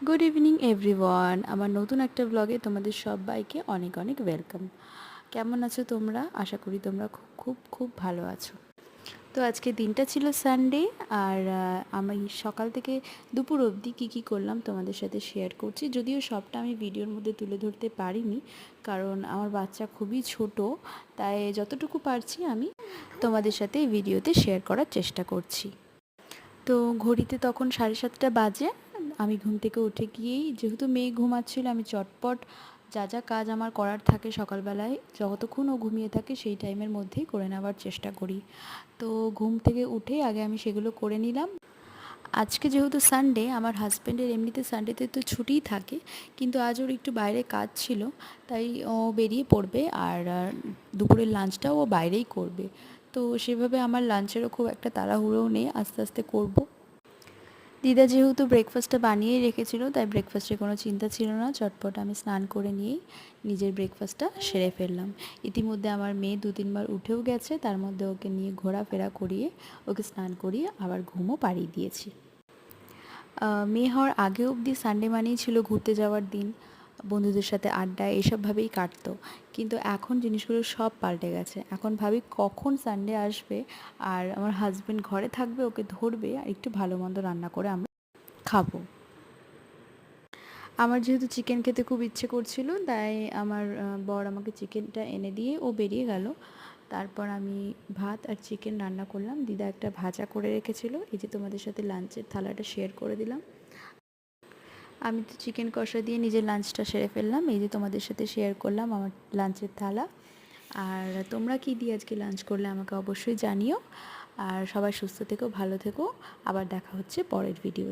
Good evening everyone. আমার নতুন একটা ব্লগে তোমাদের সবাইকে অনেক অনেক ওয়েলকাম। কেমন আছো তোমরা? আশা করি তোমরা খুব খুব খুব ভালো আছো। তো আজকে দিনটা ছিল সানডে, আর আমি সকাল থেকে দুপুর অবধি কী করলাম তোমাদের সাথে শেয়ার করছি। যদিও সবটা আমি ভিডিওর মধ্যে তুলে ধরতে পারিনি, কারণ আমার বাচ্চা খুবই ছোট, তাই যতটুকু পারছি আমি তোমাদের সাথে এই ভিডিওতে শেয়ার করার চেষ্টা করছি। তো ঘড়িতে তখন 7:30 বাজে। আমি ঘুম থেকে উঠে গিয়েই, যেহেতু মেয়ে ঘুমাচ্ছিল, আমি চটপট যা যা কাজ আমার করার থাকে সকালবেলায়, যতক্ষণ ও ঘুমিয়ে থাকে সেই টাইমের মধ্যেই করে নেওয়ার চেষ্টা করি। তো ঘুম থেকে উঠে আগে আমি সেগুলো করে নিলাম। আজকে যেহেতু সানডে, আমার হাজব্যান্ডের এমনিতে সানডেতে তো ছুটিই থাকে, কিন্তু আজ ওর একটু বাইরে কাজ ছিল, তাই ও বেরিয়ে পড়বে। আর দুপুরের লাঞ্চটাও ও বাইরেই করবে। তো সেভাবে আমার লাঞ্চেরও খুব একটা তাড়াহুড়োও নেই, আস্তে আস্তে করব। দিদা যেহেতু ব্রেকফাস্টটা বানিয়েই রেখেছিল, তাই ব্রেকফাস্টের কোনো চিন্তা ছিল না। চটপট আমি স্নান করে নিয়েই নিজের ব্রেকফাস্টটা সেরে ফেললাম। ইতিমধ্যে আমার মেয়ে 2-3 বার উঠেও গেছে, তার মধ্যে ওকে নিয়ে ঘোরাফেরা করিয়ে, ওকে স্নান করিয়ে আবার ঘুমও পাড়িয়ে দিয়েছি। মেয়ে হওয়ার আগে অবধি সানডে মানেই ছিল ঘুরতে যাওয়ার দিন, বন্ধুদের সাথে আড্ডা এসবভাবেই কাটতো। কিন্তু এখন জিনিসগুলো সব পাল্টে গেছে। এখন ভাবি কখন সানডে আসবে আর আমার হাজব্যান্ড ঘরে থাকবে, ওকে ধরবে আর একটু ভালো মন্দ রান্না করে আমরা খাবো। আমার যেহেতু চিকেন খেতে খুব ইচ্ছে করছিল, তাই আমার বর আমাকে চিকেনটা এনে দিয়ে ও বেরিয়ে গেল। তারপর আমি ভাত আর চিকেন রান্না করলাম। দিদা একটা ভাজা করে রেখেছিল, এই যে তোমাদের সাথে লাঞ্চের থালাটা শেয়ার করে দিলাম। আমি তো চিকেন কষা দিয়ে নিজের লাঞ্চটা সেরে ফেললাম, এই যে তোমাদের সাথে শেয়ার করলাম আমার লাঞ্চের থালা। আর তোমরা কী দিয়ে আজকে লাঞ্চ করলে আমাকে অবশ্যই জানিও। আর সবাই সুস্থ থেকো, ভালো থেকো। আবার দেখা হচ্ছে পরের ভিডিও।